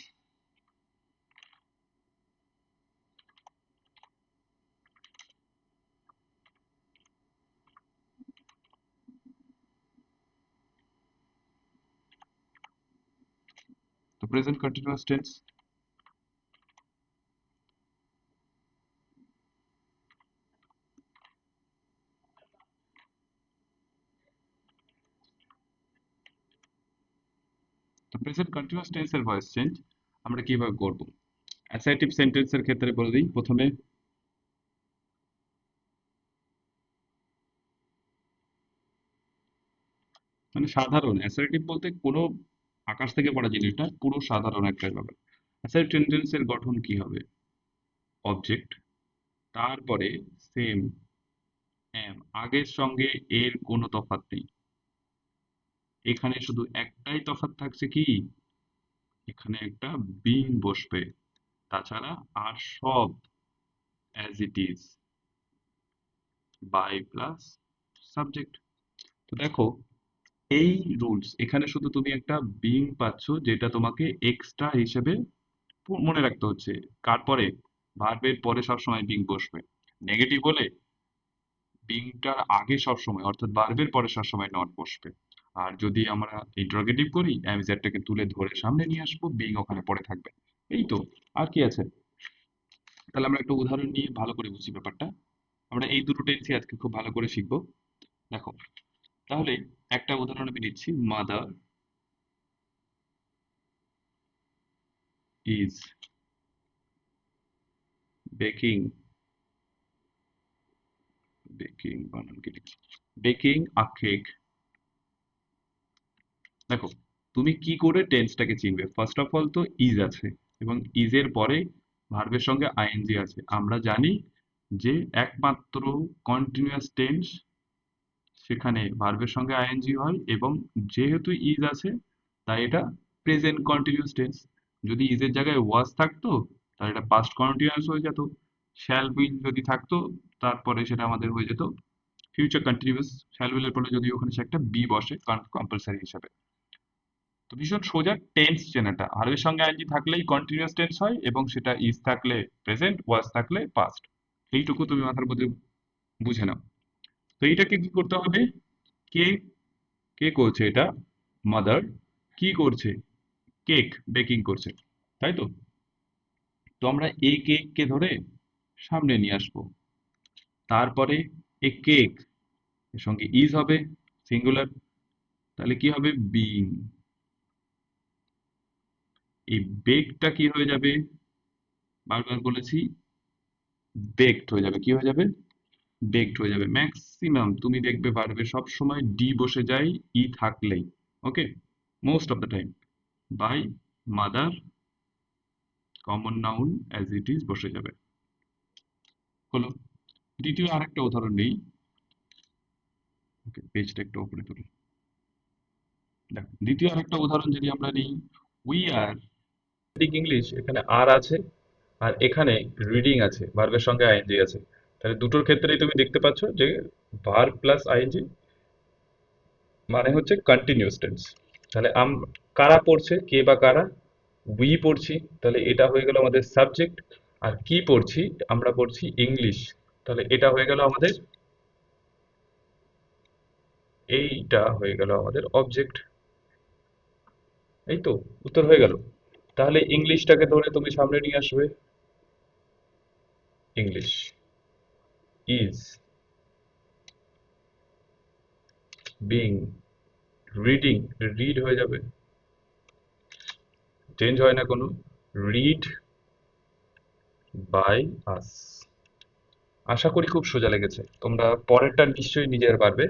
S1: তো প্রেজেন্ট কন্টিনিউয়াস টেন্স, তো প্রেজেন্ট কন্টিনিউয়াস টেন্সের ভয়েস চেঞ্জ আমরা কিভাবে করব? অ্যাসার্টিভ সেন্টেন্সের ক্ষেত্রে বলে দিই প্রথমে, মানে সাধারণ অ্যাসার্টিভ বলতে কোনো আকাশ থেকে পড়া জিনিস না, পুরো সাধারণ একটা ব্যাপার। অ্যাসার্টিভ সেন্টেন্সের গঠন কি হবে? অবজেক্ট, তারপরে সেম এম, আগের সঙ্গে এর কোনো তফাৎ নেই। এখানে শুধু একটাই তফাৎ থাকছে কি, এখানে একটা বিং বসবে, তাছাড়া আর সব as it is, by plus subject. তো দেখো এই রুলস এখানে শুধু তুমি একটা বিং পাচ্ছ যেটা তোমাকে এক্সট্রা হিসেবে মনে রাখতে হচ্ছে। কার পরে? ভার্বের পরে সবসময় বিং বসবে। নেগেটিভ হলে বিংটার আগে সবসময় অর্থাৎ ভার্বের পরে সবসময় নট বসবে। আর যদি আমরা ইন্টারোগেটিভ করি অ্যামিজারটাকে তুলে ধরে সামনে নিয়ে আসবো, বিং ওখানে পড়ে থাকবে। এই তো, আর কি আছে? তাহলে আমরা একটা উদাহরণ নিয়ে ভালো করে বুঝি ব্যাপারটা। আমরা এই দুটো টেন্সই আজকে খুব ভালো করে শিখবো। দেখো, তাহলে একটা উদাহরণ আমি নিচ্ছি, মাদার ইজ বেকিং, বেকিং বানান কি লিখছি, বেকিং আ কেক। দেখো তুমি কি করে টেন্সটাকে চিনবে? ফার্স্ট অফ অল তো ইজ আছে এবং ইজের পরে ভার্বের সঙ্গে আইএনজি আছে। আমরা জানি যে একমাত্র কন্টিনিউয়াস টেন্স সেখানে ভার্বের সঙ্গে আইএনজি হয়, এবং যেহেতু ইজ আছে তাই এটা প্রেজেন্ট কন্টিনিউয়াস টেন্স। যদি ইজের জায়গায় ওয়াজ থাকতো তাহলে এটা পাস্ট কন্টিনিউয়াস হয়ে যেত। শ্যাল উইল যদি থাকতো তারপরে সেটা আমাদের হয়ে যেত ফিউচার কন্টিনিউয়াস। শ্যাল উইলের পরে যদি ওখানে সে একটা বি বসে কম্পালসারি হিসাবে। তো ভীষণ সোজা টেন্স চেনাটা, ভার্বের সঙ্গে আইএনজি থাকলেই কন্টিনিউয়াস টেন্স হয় এবং সেটা ইজ থাকলে প্রেজেন্ট, ওয়াজ থাকলে পাস্ট। এইটুকু তুমি মাথার মধ্যে বুঝে নাও। তো এইটাকে কি করতে হবে? কে, কে করছে এটা? মাদার। কি করছে? কেক বেকিং করছে, তাই তো? তো আমরা এই কেককে ধরে সামনে নিয়ে আসবো। তারপরে এ কেক এর সঙ্গে ইজ হবে সিঙ্গুলার, তাহলে কি হবে? বিং। এই বেকটা কি হয়ে যাবে? বারবার বলেছি, বেকড হয়ে যাবে। কি হয়ে যাবে? বেকড হয়ে যাবে। ম্যাক্সিমাম তুমি দেখবে ভার্বে সব সময় ডি বসে যায় ই থাকলেই। Okay, most of the time. By mother common noun as it is বসে যাবে। হলো। দ্বিতীয় আরেকটা উদাহরণ নেই। ওকে, পেজটা একটু উপরে তুলি। দেখো দ্বিতীয় আরেকটা উদাহরণ যদি আমরা নিই, উই আর, স্পিক ইংলিশ এখানে আর আছে আর এখানে রিডিং আছে, ভার্বের সঙ্গে আইএনজি আছে। তাহলে দুটোর ক্ষেত্রেই তুমি দেখতে পাচ্ছ যে ভার্ব প্লাস আইএনজি মানে হচ্ছে কন্টিনিউয়াস টেন্স। তাহলে কারা পড়ছে, কে বা কারা? উই পড়ছি, তাহলে এটা হয়ে গেল আমাদের সাবজেক্ট। আর কি পড়ছি, আমরা পড়ছি ইংলিশ, তাহলে এটা হয়ে গেল আমাদের, এইটা হয়ে গেল আমাদের অবজেক্ট। এই তো, উত্তর হয়ে গেল। তাহলে ইংলিশটাকে ধরে তুমি সামনে নিয়ে আসবে, English is being reading, read হয়ে যাবে, চেঞ্জ হয় না কোনো, রিড বাই আস। আশা করি খুব সোজা লেগেছে, তোমরা পরেরটা নিশ্চয়ই নিজের পারবে।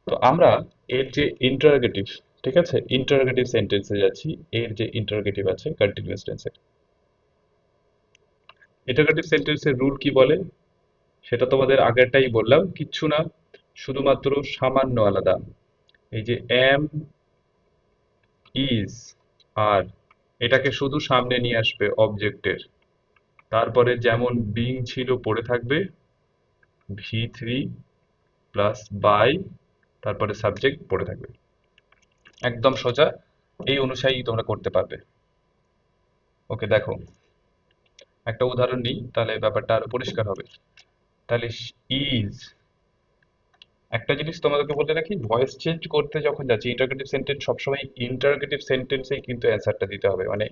S1: তো আমরা এর যে ইন্টারোগেটিভ, ঠিক আছে, ইন্টারোগেটিভ সেন্টেন্সে যাচ্ছি। এর যে ইন্টারোগেটিভ আছে কন্টিনিউয়াস টেন্সে, ইন্টারোগেটিভ সেন্টেন্সের রুল কি বলে সেটা তোমাদের আগেরটাই বললাম, কিচ্ছু না, শুধুমাত্র সামান্য আলাদা। এই যে এম, ইজ, আর, এটাকে শুধু সামনে নিয়ে আসবে অবজেক্টের, তারপরে যেমন বিং ছিল পড়ে থাকবে V3 প্লাস বাই, তারপরে সাবজেক্ট পড়ে থাকবে, একদম সোজা। এই অনুযায়ী তোমরা করতে পারবে। ওকে, দেখো একটা উদাহরণ নিই, তাহলে ব্যাপারটা আরো পরিষ্কার হবে। তাহলে ইজ, একটা জিনিস তোমাদেরকে বলে রাখি, ভয়েস চেঞ্জ করতে যখন যাচ্ছি ইন্টারগেটিভ সেন্টেন্স, সবসময় ইন্টারগেটিভ সেন্টেন্সেই কিন্তু অ্যান্সারটা দিতে হবে। মানে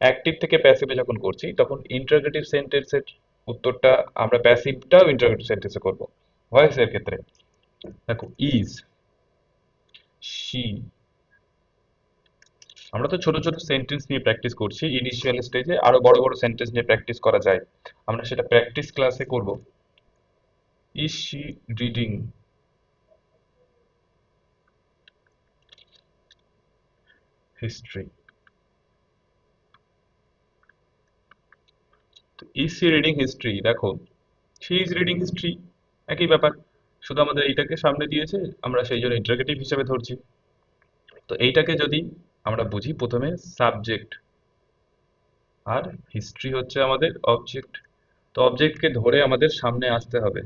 S1: অ্যাক্টিভ থেকে প্যাসিভে যখন করছি তখন ইন্টারগেটিভ সেন্টেন্সের উত্তরটা আমরা প্যাসিভটাও ইন্টারগেটিভ সেন্টেন্সে করব ভয়েসের ক্ষেত্রে। দেখো ইজ, শি, আমরা তো ছোট ছোট সেন্টেন্স নিয়ে প্র্যাকটিস করছি ইনিশিয়াল স্টেজে, আরো বড় বড় সেন্টেন্স নিয়ে প্র্যাকটিস করা যায়, আমরা সেটা প্র্যাকটিস ক্লাসে করব। Is she reading history, is she reading history, দেখো শি ইজ রিডিং হিস্ট্রি, একই ব্যাপার, শুধু আমাদের এইটাকে সামনে দিয়েছে, আমরা সেই জন্য ইন্টারগেটিভ হিসেবে ধরছি। তো এইটাকে যদি আমরা বুঝি, প্রথমে সাবজেক্ট, আর হিস্ট্রি হচ্ছে আমাদের অবজেক্ট। তো অবজেক্টকে ধরে আমাদের সামনে আসতে হবে।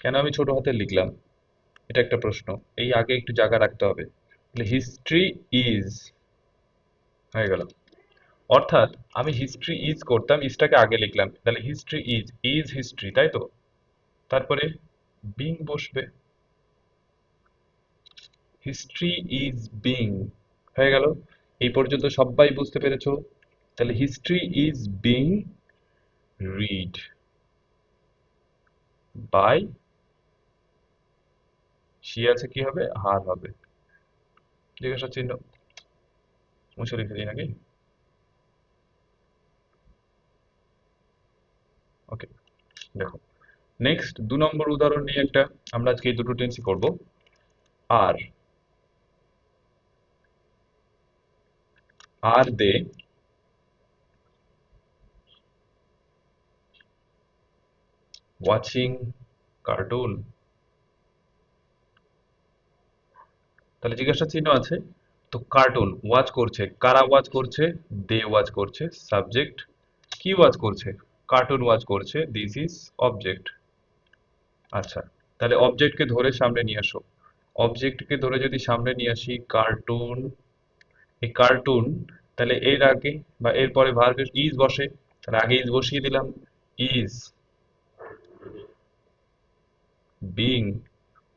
S1: কেন আমি ছোট হাতে লিখলাম, এটা একটা প্রশ্ন, এই আগে একটু জায়গা রাখতে হবে। তাহলে হিস্ট্রি ইজ হয়ে গেল, অর্থাৎ আমি হিস্ট্রি ইজ করতাম, ইজটাকে আগে লিখলাম, তাহলে হিস্ট্রি ইজ, ইজ হিস্ট্রি, তাই তো, তারপরে বিং বসবে, হিস্ট্রি ইজ বিং হয়ে গেল। এই পর্যন্ত সবাই বুঝতে পেরেছো? তাহলে history is being read by, সি আছে, কি হবে, হার হবে, জিজ্ঞাসা চিহ্ন মুছে রেখে দিই নাকি? ওকে, দেখো নেক্সট 2 নম্বর উদাহরণ নিয়ে একটা, আমরা আজকে এই দুটো টেন্সই করব। আর, আর দে ওয়াচিং কার্টুন, তাহলে জিজ্ঞাসা চিহ্ন আছে। তো কার্টুন ওয়াচ করছে, কারা ওয়াচ করছে, দে ওয়াচ করছে, সাবজেক্ট, কি ওয়াচ করছে, কার্টুন ওয়াচ করছে, দিস ইজ অবজেক্ট। আচ্ছা, তাহলে অবজেক্টকে ধরে সামনে নিয়ে আসো, অবজেক্টকে ধরে যদি সামনে নিয়ে আসি কার্টুন, এই কার্টুন, তাহলে এর আগে বা এর পরে ভার্বের ইজ বসে, তাহলে আগে ইজ বসিয়ে দিলাম, ইজ বিং,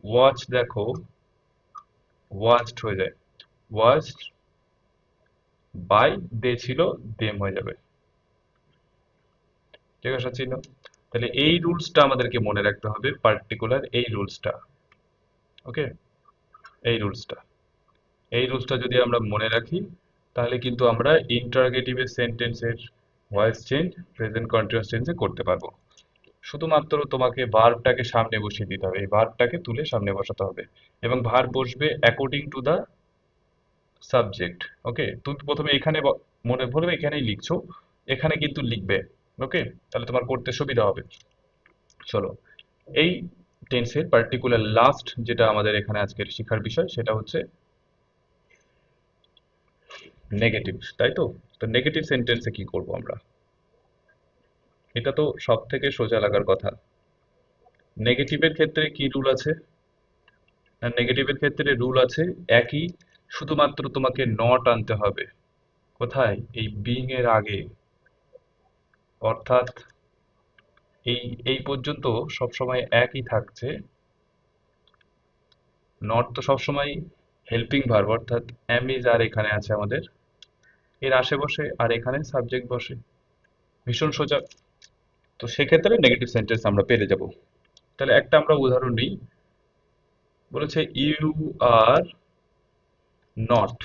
S1: ওয়াচ দেখো ওয়াচড হয়ে যায়, ওয়াচড বাই, দে ছিল দেম হয়ে যাবে, ঠিক আছে চিহ্ন। তাহলে এই রুলসটা আমাদেরকে মনে রাখতে হবে, পার্টিকুলার এই রুলসটা। ওকে, এই রুলসটা, এই রুলসটা যদি আমরা মনে রাখি, তাহলে কিন্তু আমরা ইন্টারগেটিভের সেন্টেন্সের ভয়েস চেঞ্জ প্রেজেন্ট কন্টিনিউয়াস টেন্সে করতে পারবো। শুধুমাত্র তোমাকে ভার্বটাকে সামনে বসিয়ে দিতে হবে, এই ভার্বটাকে তুলে সামনে বসাতে হবে, এবং ভার্ব বসবে অ্যাকর্ডিং টু দা সাবজেক্ট। ওকে, তুমি প্রথমে এখানে মনে পড়বে এখানেই লিখছো, এখানে কিন্তু লিখবে। ওকে, তাহলে তোমার করতে সুবিধা হবে। চলো, এই টেন্সের পার্টিকুলার লাস্ট যেটা আমাদের এখানে আজকের শিক্ষার বিষয়, সেটা হচ্ছে নেগেটিভ, তাই তো। তো নেগেটিভ সেন্টেন্সে কি করব আমরা, এটা তো সব থেকে সোজা লাগার কথা। নেগেটিভের ক্ষেত্রে কি রুল আছে, নেগেটিভের ক্ষেত্রে রুল আছে একই, শুধুমাত্র তোমাকে নট আনতে হবে কোথায়, এই বিং এর আগে। অর্থাৎ এই এই পর্যন্ত সবসময় একই থাকছে। নট তো সবসময় হেল্পিং ভার্ব, অর্থাৎ এম ইজ আর এখানে আছে আমাদের, এর আশে বসে, আর এখানে সাবজেক্ট বসে। ভীষণ সোজা। তো সেক্ষেত্রে নেগেটিভ সেন্টেন্স আমরা পেরে যাব। তাহলে একটা আমরা উদাহরণ নিই। বলেছে you are not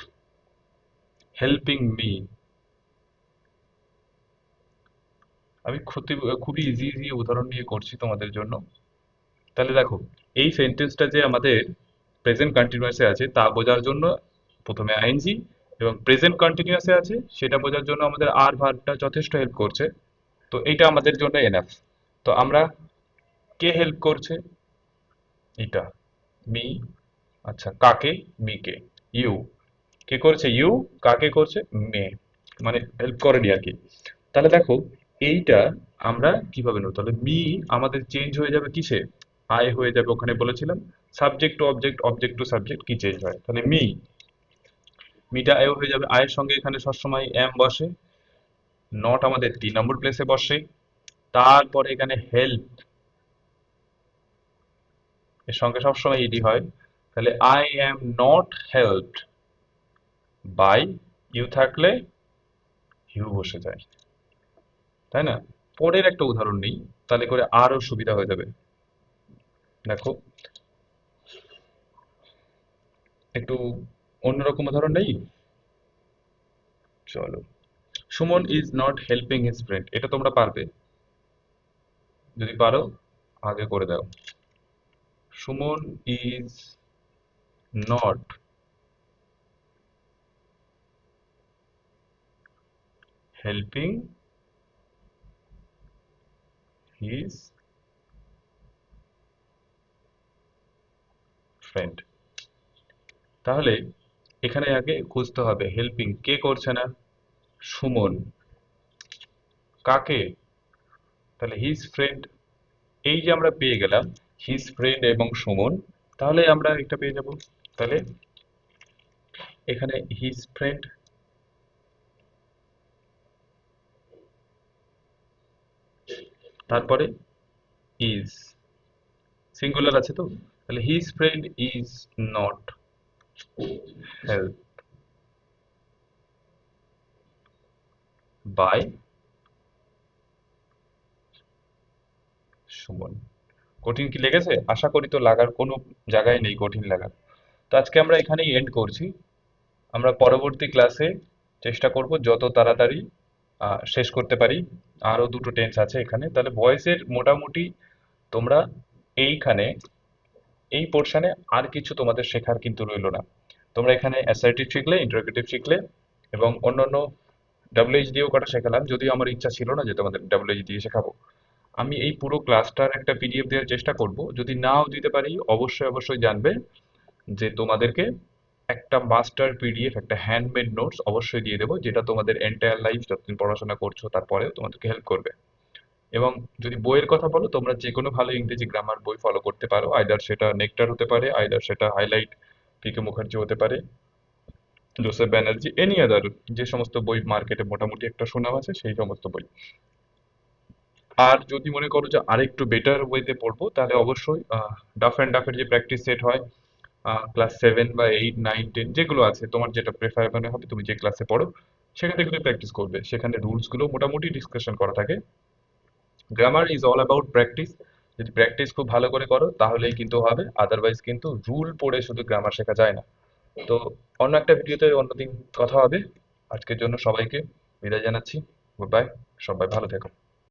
S1: helping me. আমি খুবই ইজি ইজি উদাহরণ নিয়ে করছি তোমাদের জন্য। তাহলে দেখো, এই সেন্টেন্সটা যে আমাদের প্রেজেন্ট কন্টিনিউয়াসে আছে তা বোঝার জন্য প্রথমে আইএনজি, এবং প্রেজেন্ট কন্টিনিউয়াসে আছে সেটা বোঝার জন্য আমাদের আর ভার্বটা যথেষ্ট হেল্প করছে। তো এটা আমাদের জন্য এনাফ। তো আমরা, কে হেল্প করছে, এটা মি। আচ্ছা, কাকে, মিকে। ইউ, কে করছে, ইউ। কাকে করছে, মে। মানে হেল্প করেনি আর কি। তাহলে দেখো, এইটা আমরা কিভাবে নেব, তাহলে মি আমাদের চেঞ্জ হয়ে যাবে কিসে, আই হয়ে যাবে। ওখানে বলেছিলাম subject to object, object to subject কি চেঞ্জ হয়, তাহলে মি, মিটা আই হয়ে যাবে। আয়ের সঙ্গে এখানে সবসময় এম বসে। নট আমাদের 3 নম্বর প্লেসে বসে। তারপরে এখানে হেল্প, এর সঙ্গে সবসময় ইডি হয়। তাহলে I am not helped by, you থাকলে ইউ বসে যায়, তাই না? পরের একটা উদাহরণ নিই, তাহলে করে আরো সুবিধা হয়ে যাবে। দেখো, একটু অন্যরকম উদাহরণ নেই, চলো। Suman is not helping his friend, এটা তোমরা পারবে, যদি পারো আগে করে দাও। Suman is not helping his friend. তাহলে এখানে আগে খুঁজতে হবে হেল্পিং কে করছে না, সুমন। কাকে, তাহলে হিজ ফ্রেন্ড। এই যে আমরা পেয়ে গেলাম হিজ ফ্রেন্ড এবং সুমন, তাহলে আমরা একটা পেয়ে যাব। তাহলে এখানে হিজ ফ্রেন্ড, তারপরে ইজ, সিঙ্গুলার আছে তো, তাহলে his friend is not help by Suman. কঠিন কি লেগেছে? আশা করি তো লাগার কোনো জায়গায় নেই কঠিন লাগার। তো আজকে আমরা এখানেই এন্ড করছি। আমরা পরবর্তী ক্লাসে চেষ্টা করব যত তাড়াতাড়ি শেষ করতে পারি। আরো দুটো টেন্স আছে এখানে, তাহলে ভয়েসের মোটামুটি তোমরা এইখানে, এই পোর্শনে আর কিছু তোমাদের শেখার কিন্তু রইলো না। তোমরা এখানে অ্যাসার্টিভ শিখলে, ইন্টারোগেটিভ শিখলে, এবং অন্যান্য ডাব্লিউএইচ দিয়েও কটা শেখালাম, যদিও আমার ইচ্ছা ছিল না যে তোমাদের ডাব্লিউএইচ দিয়ে শেখাবো। আমি এই পুরো ক্লাসটার একটা পিডিএফ দেওয়ার চেষ্টা করব, যদি নাও দিতে পারি অবশ্যই অবশ্যই জানবে যে তোমাদেরকে একটা মাস্টার পিডিএফ, একটা হ্যান্ডমেড নোটস অবশ্যই দিয়ে দেবো, যেটা তোমাদের এন্টায়ার লাইফ যতদিন পড়াশোনা করছো তারপরেও তোমাদেরকে হেল্প করবে। এবং যদি বইয়ের কথা বলো, তোমরা যে কোনো ভালো ইংরেজি গ্রামার বই ফলো করতে পারো, আইদার সেটা নেকটার হতে পারে, আইদার সেটা হাইলাইট পিকে মুখার্জি হতে পারে, জোসেফ ব্যানার্জি, এনি আদার যে সমস্ত বই মার্কেটে মোটামুটি একটা সুনাম আছে সেই সমস্ত বই। আর যদি মনে করো যে আরেকটু বেটার ওয়েতে পড়বো, তাহলে অবশ্যই ডাফ অ্যান্ড ডাফের যে প্র্যাকটিস সেট হয় ক্লাস 7 বা 8 9 10 যেগুলো আছে, তোমার যেটা প্রেফারেবল হবে, তুমি যে ক্লাসে পড়ো সেখান থেকে তুমি প্র্যাকটিস করবে। সেখানে রুলস গুলো মোটামুটি ডিসকাশন করা থাকে। Grammar is all about practice. যদি প্র্যাকটিস খুব ভালো করে করো তাহলেই কিন্তু হবে, আদারওয়াইজ কিন্তু রুল পড়ে শুধু গ্রামার শেখা যায় না। তো অন্য একটা ভিডিওতে অন্যদিন কথা হবে। আজকের জন্য সবাইকে বিদায় জানাচ্ছি। Good bye. সবাই ভালো থেকো।